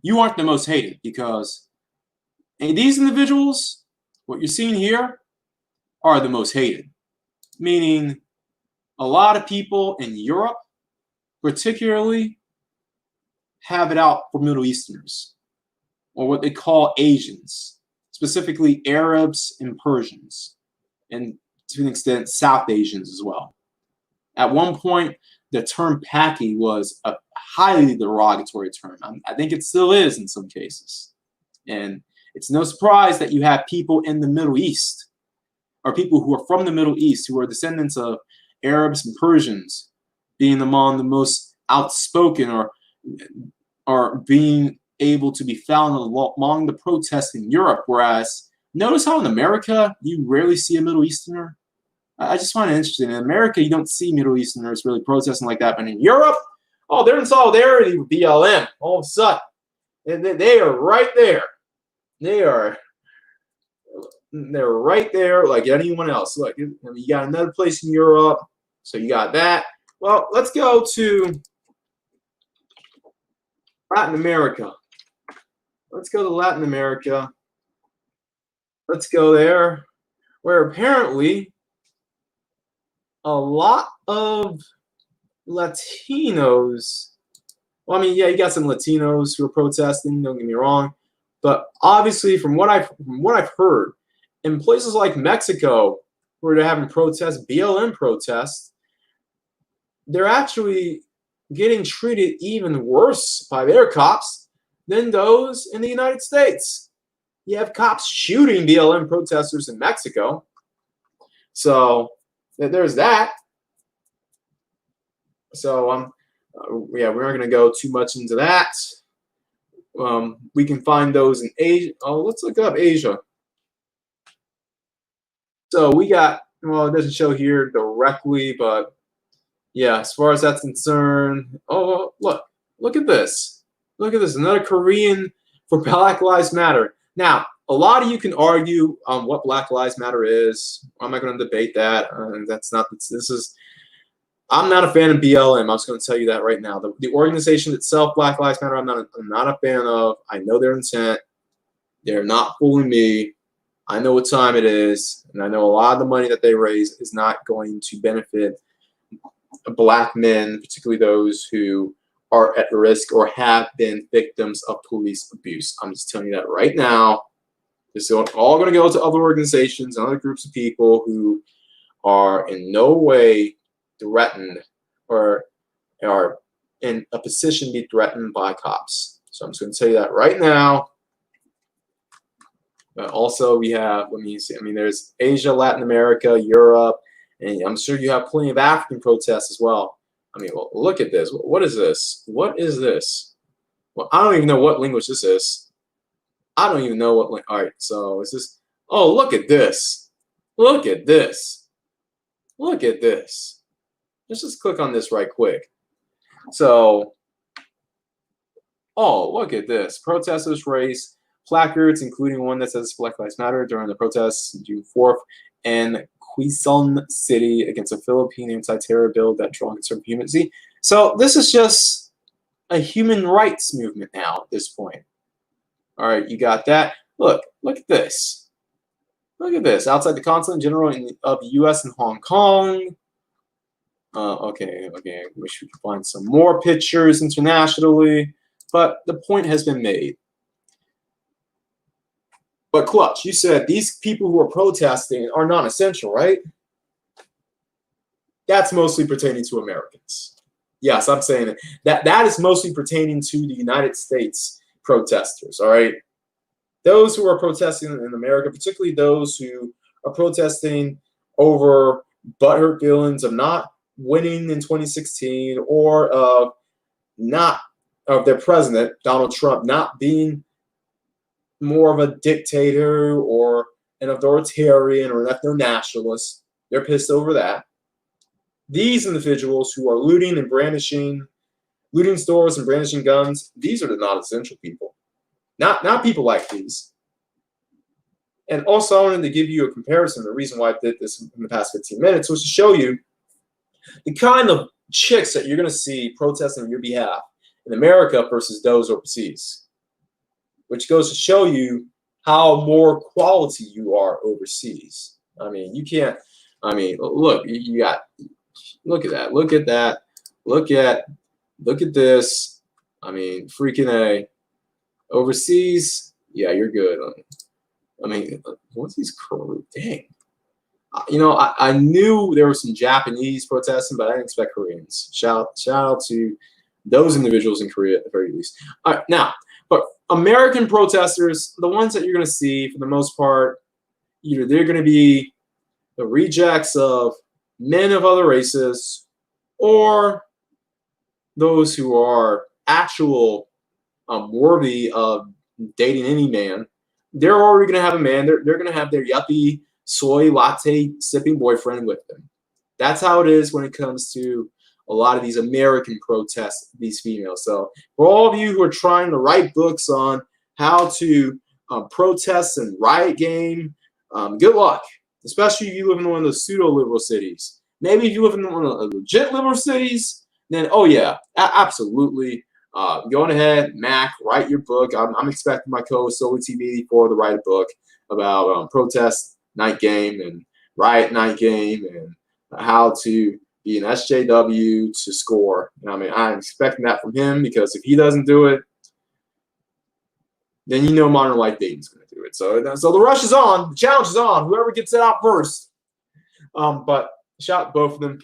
You aren't the most hated because these individuals, what you're seeing here, are the most hated. Meaning a lot of people in Europe, particularly, have it out for Middle Easterners, or what they call Asians, specifically Arabs and Persians, and to an extent, South Asians as well. At one point, the term Paki was a highly derogatory term. I think it still is in some cases. And it's no surprise that you have people in the Middle East, or people who are from the Middle East, who are descendants of Arabs and Persians, being among the most outspoken or being able to be found among the protests in Europe. Whereas, notice how in America, you rarely see a Middle Easterner. I just find it interesting. In America, you don't see Middle Easterners really protesting like that. But in Europe, oh, they're in solidarity with BLM. All of a sudden, they are right there. They're right there like anyone else. Look, you got another place in Europe. So you got that. Well, let's go to Latin America. Let's go to Latin America. Let's go there, where apparently a lot of Latinos, well, I mean, yeah, you got some Latinos who are protesting, don't get me wrong, but obviously from what I've heard, in places like Mexico, where they're having protests, BLM protests, they're actually getting treated even worse by their cops than those in the United States. You have cops shooting BLM protesters in Mexico. So there's that. So yeah, we're not going to go too much into that. We can find those in Asia. Oh, let's look up Asia. So we got, well, it doesn't show here directly, but yeah, as far as that's concerned, oh, look at this. Look at this, another Korean for Black Lives Matter. Now, a lot of you can argue what Black Lives Matter is. I'm not going to debate that. That's not, this is, I'm not a fan of BLM. I'm just going to tell you that right now. The organization itself, Black Lives Matter, I'm not a fan of. I know their intent. They're not fooling me. I know what time it is, and I know a lot of the money that they raise is not going to benefit Black men, particularly those who are at risk or have been victims of police abuse. I'm just telling you that right now. This is all going to go to other organizations and other groups of people who are in no way threatened or are in a position to be threatened by cops. So I'm just going to tell you that right now. Also, we have, let me see, I mean, there's Asia, Latin America, Europe, and I'm sure you have plenty of African protests as well. I mean, well, look at this. What is this? What is this? Well, I don't even know what language this is. I don't even know what, all right, so is this, oh, look at this. Look at this. Look at this. Let's just click on this right quick. So, oh, look at this. Protesters raise placards, including one that says Black Lives Matter during the protests June 4th in Quezon City against a Philippine anti-terror bill that draw concern for human. See, so this is just a human rights movement now at this point. All right, you got that. Look at this. Look at this. Outside the Consulate General of the U.S. in Hong Kong. Okay. I wish we could find some more pictures internationally, but the point has been made. But Clutch, you said these people who are protesting are non-essential, right? That's mostly pertaining to Americans. Yes, I'm saying it. That is mostly pertaining to the United States protesters, all right? Those who are protesting in America, particularly those who are protesting over butthurt feelings of not winning in 2016 or of their president, Donald Trump, not being more of a dictator or an authoritarian or an ethno-nationalist. They're pissed over that. These individuals who are looting stores and brandishing guns, these are the non-essential people. Not people like these. And also, I wanted to give you a comparison. The reason why I did this in the past 15 minutes was to show you the kind of chicks that you're going to see protesting on your behalf in America versus those overseas, which goes to show you how more quality you are overseas. I mean, you can't. I mean, look, you got. Look at that. Look at that. Look at this. I mean, freaking A. Overseas, yeah, you're good. I mean, what's these Korean? Dang. You know, I knew there were some Japanese protesting, but I didn't expect Koreans. Shout out to those individuals in Korea at the very least. All right, now, but American protesters, the ones that you're going to see for the most part, either they're going to be the rejects of men of other races or those who are actual worthy of dating any man. They're already going to have a man. They're going to have their yuppie soy latte sipping boyfriend with them. That's how it is when it comes to a lot of these American protests, these females. So for all of you who are trying to write books on how to protest and riot game, good luck, especially if you live in one of those pseudo-liberal cities. Maybe if you live in one of the legit liberal cities, then, oh yeah, absolutely. Go on ahead, Mac, write your book. I'm expecting my co-host Soli TV to write a book about protest night game and riot night game and how to be an SJW to score. And I mean, I'm expecting that from him because if he doesn't do it, then you know Modern Life Dating's going to do it. So the rush is on. The challenge is on. Whoever gets it out first. But shout both of them.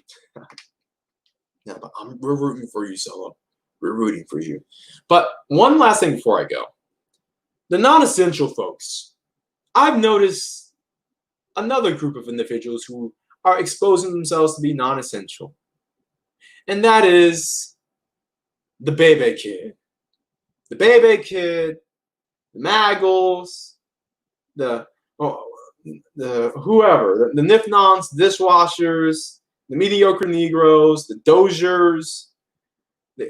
Yeah, but we're rooting for you, Solo. We're rooting for you. But one last thing before I go. The non-essential folks. I've noticed another group of individuals who are exposing themselves to be non-essential. And that is the Bebe Kid. The Bebe Kid, the Maggles, the whoever, the Nifnons, dishwashers, the mediocre Negroes, the Doziers,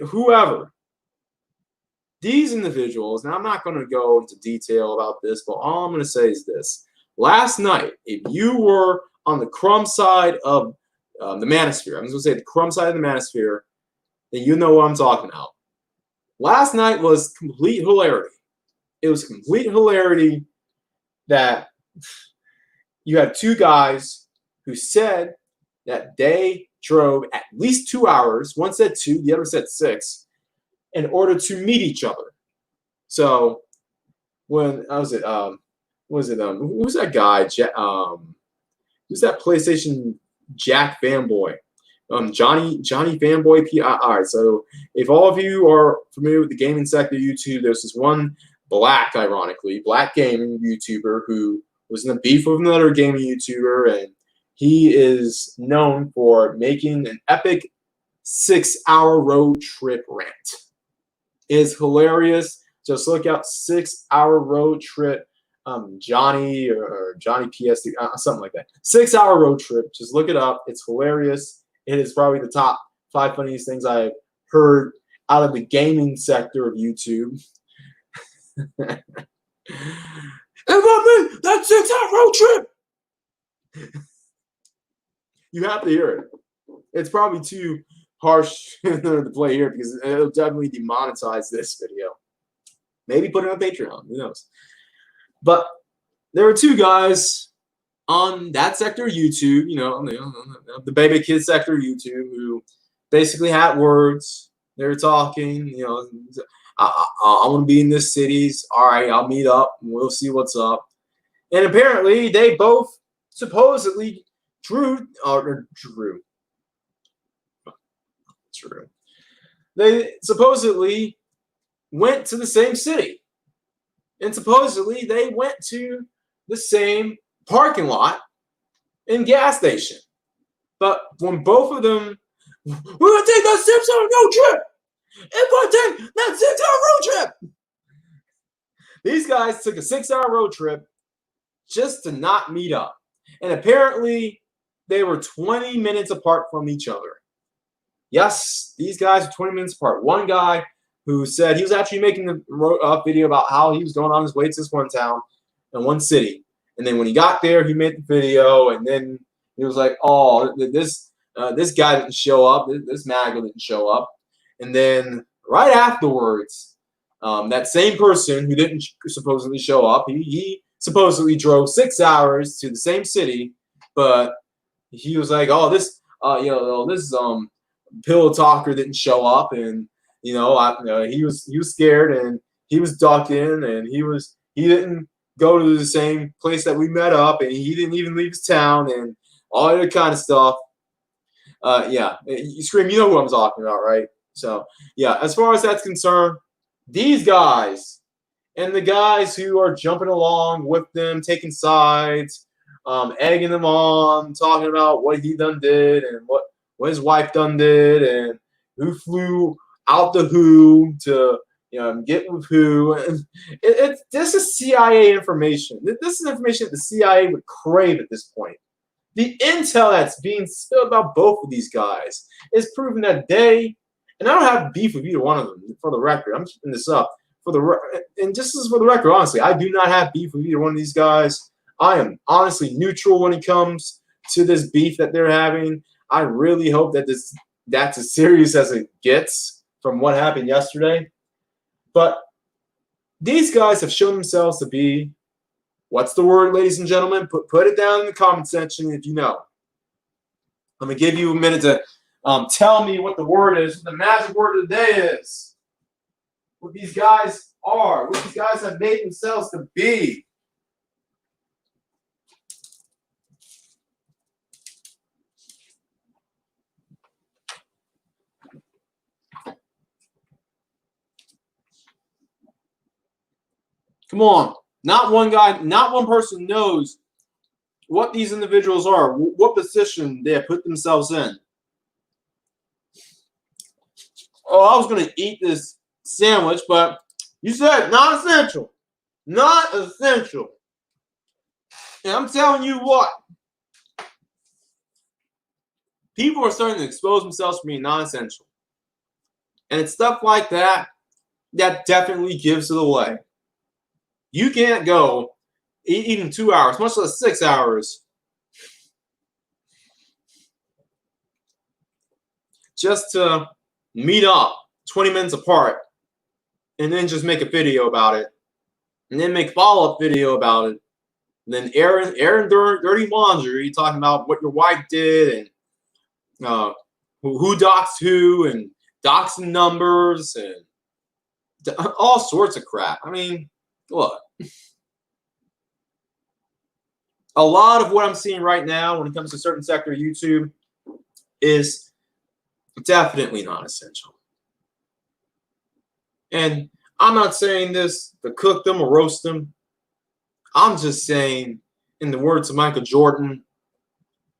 whoever. These individuals, now I'm not going to go into detail about this, but all I'm going to say is this. Last night, if you were on the crumb side of the Manosphere, I'm just going to say the crumb side of the Manosphere, then you know what I'm talking about. Last night was complete hilarity. It was complete hilarity that you had two guys who said that they drove at least 2 hours. One said 2, the other said 6, in order to meet each other. So when who's that guy? Who's that PlayStation Jack fanboy? Johnny fanboy. All right. So if all of you are familiar with the gaming sector YouTube, there's this one black gaming YouTuber who was in a beef with another gaming YouTuber, and he is known for making an epic 6-hour road trip rant. It is hilarious. Just look out 6-hour road trip, Johnny or Johnny PSD, something like that. 6-hour road trip. Just look it up. It's hilarious. It is probably the top 5 funniest things I've heard out of the gaming sector of YouTube. And that 6-hour road trip. You have to hear it. It's probably too harsh to play here because it'll definitely demonetize this video. Maybe put it on Patreon. Who knows? But there were two guys on that sector of YouTube, the Baby Kid sector of YouTube, who basically had words. They were talking, I want to be in this cities. All right, I'll meet up. And we'll see what's up. And apparently, they both supposedly drew. they supposedly went to the same city. And supposedly they went to the same parking lot and gas station. But when both of them, we're going to take that 6-hour road trip. And we're going to take that 6-hour road trip. These guys took a 6-hour road trip just to not meet up. And apparently they were 20 minutes apart from each other. Yes, these guys were 20 minutes apart. One guy who said he was actually making a video about how he was going on his way to this one town in one city. And then when he got there, he made the video, and then he was like, oh, this guy didn't show up. This MAGA didn't show up. And then right afterwards, that same person who didn't supposedly show up, he supposedly drove 6 hours to the same city, but he was like, oh, this pillow talker didn't show up, and he was scared, and he was ducking, and he didn't go to the same place that we met up, and he didn't even leave his town, and all that kind of stuff. Yeah, Scream, you know who I'm talking about, right? So yeah, as far as that's concerned, these guys and the guys who are jumping along with them, taking sides, egging them on, talking about what he done did and what his wife done did, and who flew out the who to get with who. And this is CIA information. This is information that the CIA would crave at this point. The intel that's being spilled about both of these guys is proving that and I don't have beef with either one of them, for the record. I'm keeping this up. And just as for the record, honestly, I do not have beef with either one of these guys. I am honestly neutral when it comes to this beef that they're having. I really hope that that's as serious as it gets from what happened yesterday. But these guys have shown themselves to be, what's the word, ladies and gentlemen? Put it down in the comment section if you know. I'm going to give you a minute to tell me what the word is, what the magic word of the day is. What these guys are, what these guys have made themselves to be. Come on. Not one guy, not one person knows what these individuals are, what position they have put themselves in. Oh, I was going to eat this sandwich, but you said not essential. Not essential. And I'm telling you what. People are starting to expose themselves for being non-essential. And it's stuff like that that definitely gives it away. You can't go even 2 hours, much less 6 hours, just to meet up 20 minutes apart and then just make a video about it and then make a follow-up video about it. And then Aaron dirty laundry, talking about what your wife did and who doxed who and doxing numbers and all sorts of crap. I mean, look. A lot of what I'm seeing right now when it comes to a certain sector of YouTube is definitely not essential. And I'm not saying this to cook them or roast them. I'm just saying, in the words of Michael Jordan,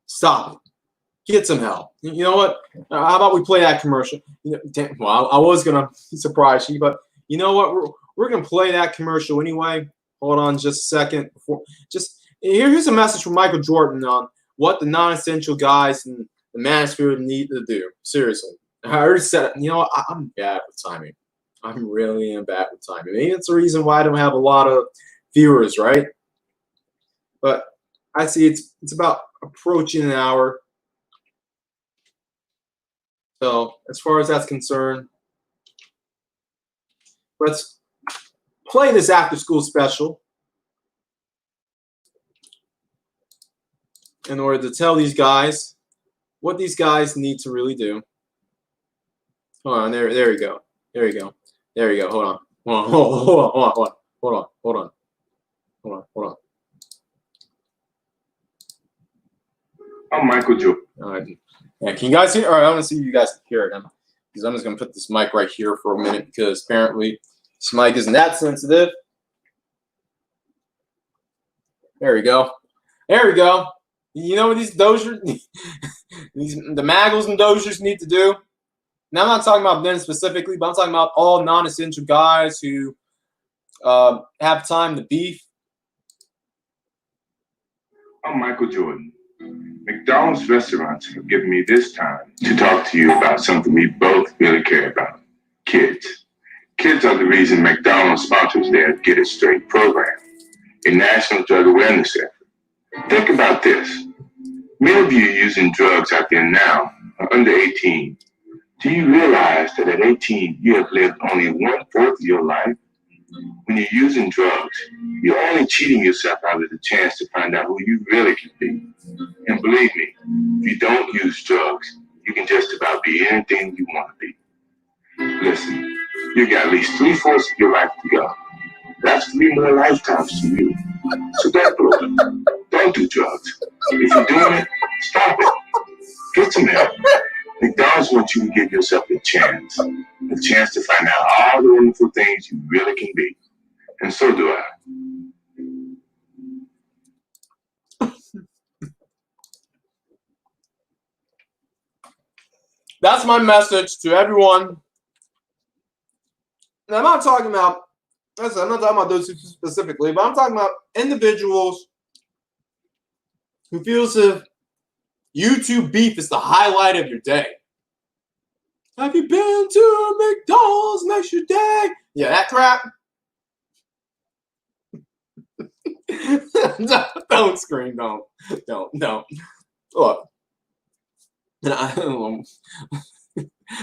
stop it. Get some help. You know what? How about we play that commercial? Well, I was going to surprise you, but you know what? We're going to play that commercial anyway. Hold on just a second. Here's a message from Michael Jordan on what the non-essential guys in the Manosphere need to do. Seriously. I already said it. You know what? I'm bad with timing. I'm really bad with timing. Maybe that's the reason why I don't have a lot of viewers, right? But I see it's about approaching an hour. So as far as that's concerned, let's play this after-school special in order to tell these guys what these guys need to really do. Hold on, there you go. There you go. There you go. Hold on. Hold on. I'm Michael Jordan. All right. Yeah, can you guys hear? All right, I want to see if you guys can hear it. because I'm just going to put this mic right here for a minute because apparently this mic isn't that sensitive. There we go. There we go. You know what these Dozers, the Maggles and Dozers need to do? Now, I'm not talking about them specifically, but I'm talking about all non-essential guys who have time to beef. I'm Michael Jordan. McDonald's restaurants have given me this time to talk to you about something we both really care about, kids. Kids are the reason McDonald's sponsors their Get It Straight program, a national drug awareness effort. Think about this. Many of you using drugs out there now are under 18. Do you realize that at 18, you have lived only 1/4 of your life? When you're using drugs, you're only cheating yourself out of the chance to find out who you really can be. And believe me, if you don't use drugs, you can just about be anything you want to be. Listen, you got at least 3/4 of your life to go. That's 3 more lifetimes to you. So don't blow it. Don't do drugs. If you're doing it, stop it. Get some help. McDonald's wants you to give yourself a chance to find out all the wonderful things you really can be. And so do I. That's my message to everyone. Now, I'm not talking about, listen, I'm not talking about those specifically, but I'm talking about individuals who feel as if YouTube beef is the highlight of your day. Have you been to McDonald's? Makes your day. Yeah, that crap. Don't scream. Don't. Look.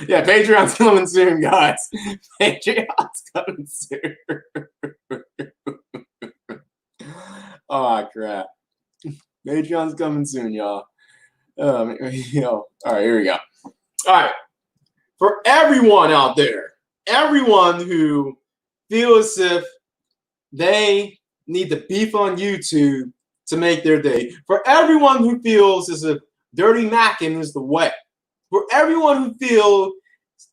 Yeah, Patreon's coming soon, guys. Patreon's coming soon. Oh, crap. Patreon's coming soon, y'all. All right, here we go. All right. For everyone out there, everyone who feels as if they need to beef on YouTube to make their day, for everyone who feels as if Dirty Mackin is the way, for everyone who feels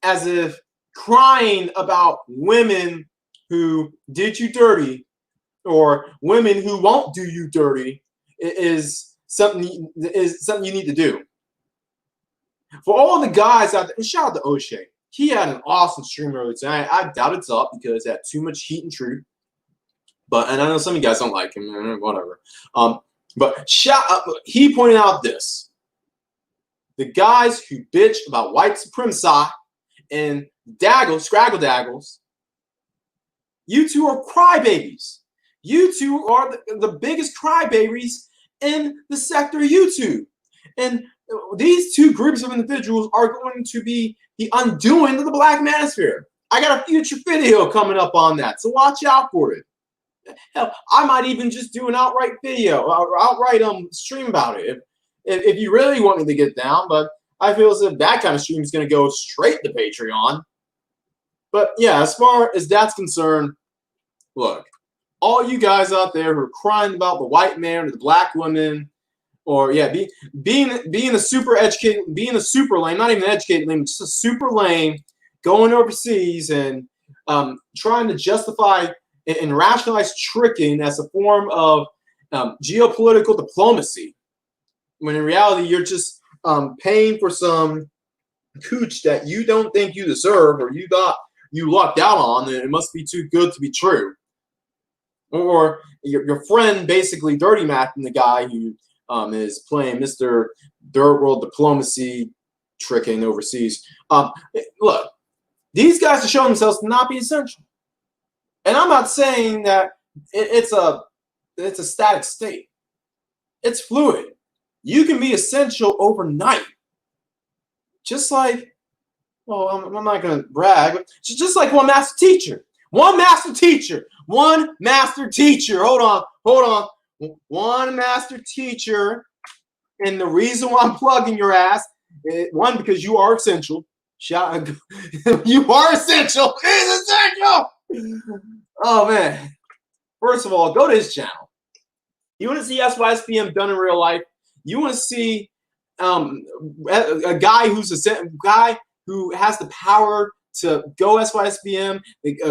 as if crying about women who did you dirty or women who won't do you dirty is something you need to do. For all the guys out there, and shout out to O'Shea. He had an awesome stream earlier tonight. I doubt it's up because it had too much heat and truth. And I know some of you guys don't like him, whatever. But he pointed out this. The guys who bitch about white supremacy and scraggle daggles, you two are crybabies. You two are the biggest crybabies in the sector of YouTube. And these two groups of individuals are going to be the undoing of the Black Manosphere. I got a future video coming up on that, so watch out for it. Hell, I might even just do an outright video or outright stream about it if you really want me to get down. But I feel as if that kind of stream is going to go straight to Patreon. But yeah, as far as that's concerned, look, all you guys out there who are crying about the white man or the black woman, or yeah, being a super educated, being a super lame, not even an educated lame, just a super lame, going overseas and trying to justify and rationalize tricking as a form of geopolitical diplomacy, when in reality you're just paying for some cooch that you don't think you deserve or you thought you lucked out on, and it must be too good to be true. Or your friend basically dirty macking the guy who is playing Mr. Third World Diplomacy tricking overseas. Look, these guys are showing themselves to not be essential. And I'm not saying that it's a static state. It's fluid. You can be essential overnight. Just like, well, I'm not going to brag, but just like one master teacher. One master teacher. One master teacher. Hold on. One master teacher. And the reason why I'm plugging your ass, one, because you are essential. You are essential. He's essential. Oh, man. First of all, go to his channel. You want to see SYSPM done in real life? You want to see a guy who's who has the power to go SYSBM.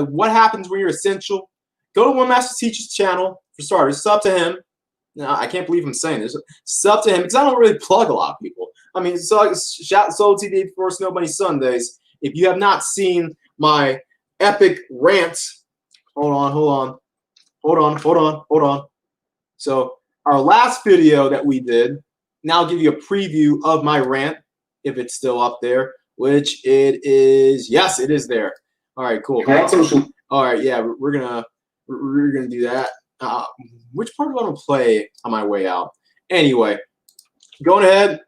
What happens when you're essential? Go to One Master Teacher's channel for starters. Sub to him. No, I can't believe I'm saying this. Sub to him because I don't really plug a lot of people. I mean, so shout Solo TV for Snow Bunny Sundays. If you have not seen my epic rant, hold on. So our last video that we did, now I'll give you a preview of my rant, if it's still up there, which it is. Yes, it is there. All right, cool. All right, yeah, we're gonna do that. Which part do I want to play on my way out? Anyway, going ahead,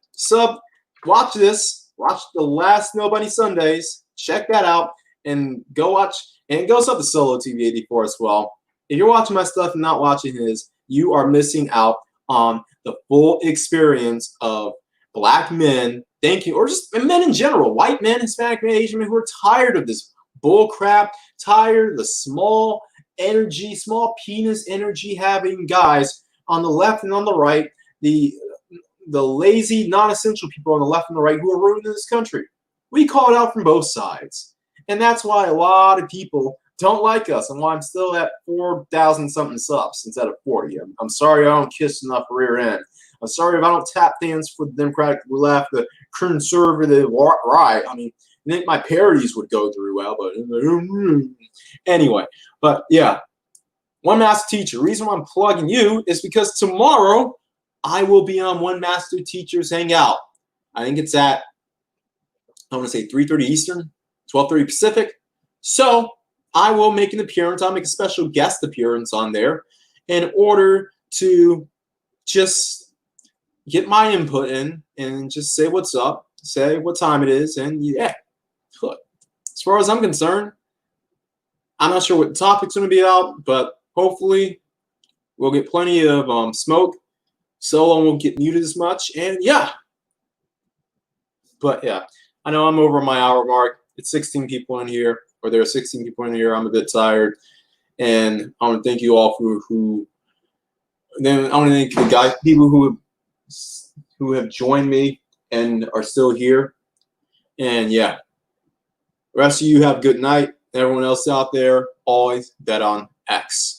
watch this. Watch the last Snow Bunny Sundays. Check that out, and go watch and go sub to Solo TV 84 as well. If you're watching my stuff and not watching his, you are missing out on the full experience of black men, or just men in general, white men, Hispanic men, Asian men, who are tired of this bull crap, tired of the small energy, small penis energy having guys on the left and on the right, the lazy, non-essential people on the left and the right who are ruining this country. We call it out from both sides. And that's why a lot of people don't like us and why I'm still at 4,000 something subs instead of 40. I'm sorry I don't kiss enough rear end. I'm sorry if I don't tap dance for the Democratic left, the conservative right. I mean, I think my parodies would go through well, but anyway. But yeah, One Master Teacher. Reason why I'm plugging you is because tomorrow I will be on One Master Teacher's Hangout. I think it's at, I want to say 3:30 Eastern, 12:30 Pacific. So I will make an appearance. I'll make a special guest appearance on there in order to just get my input in and just say what's up, say what time it is, and yeah. Look, as far as I'm concerned, I'm not sure what the topic's going to be about, but hopefully we'll get plenty of smoke. Solo won't get muted as much, and yeah. But yeah, I know I'm over my hour mark. It's 16 people in here, or there are 16 people in here. I'm a bit tired, and I want to thank you all Then I want to thank the people who have joined me and are still here, and yeah. The rest of you have a good night. Everyone else out there, always bet on X.